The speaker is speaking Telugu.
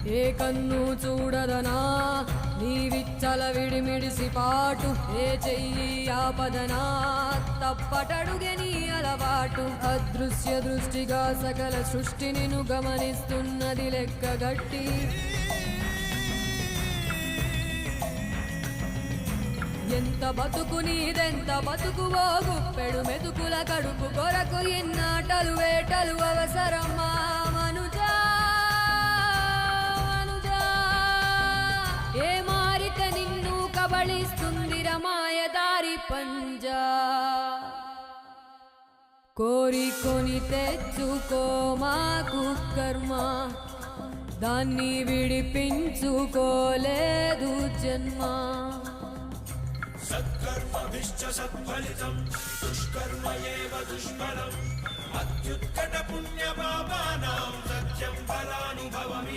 ఏ కన్ను చూడదనా నీ విచ్చల విడిమిడిసి పాటు, ఏ చెయ్యి ఆపదనా తప్పటడుగే నీ అలవాటు. అదృశ్య దృష్టిగా సకల సృష్టిని ను గమనిస్తున్నది లెక్కగట్టి, ఎంత బతుకు నీదెంత బతుకువో గుప్పెడు మెతుకుల కడుపు కొరకు ఎన్నాటలు వేటలు అవసరమా మనుజా మనుజా. ఏ మారిక నిన్ను కబళిస్తుంది రమాయదారి పంజా. కోరికొని తెచ్చుకో మాకు కర్మ, దాన్ని విడిపించుకోలేదు జన్మ. సత్కర్మభిశ్చ సత్ఫలితం దుష్కర్మ ఏవ దుష్ఫలం. అత్యుత్కట పుణ్య పాపానాం సత్యం ఫలానుభవమి.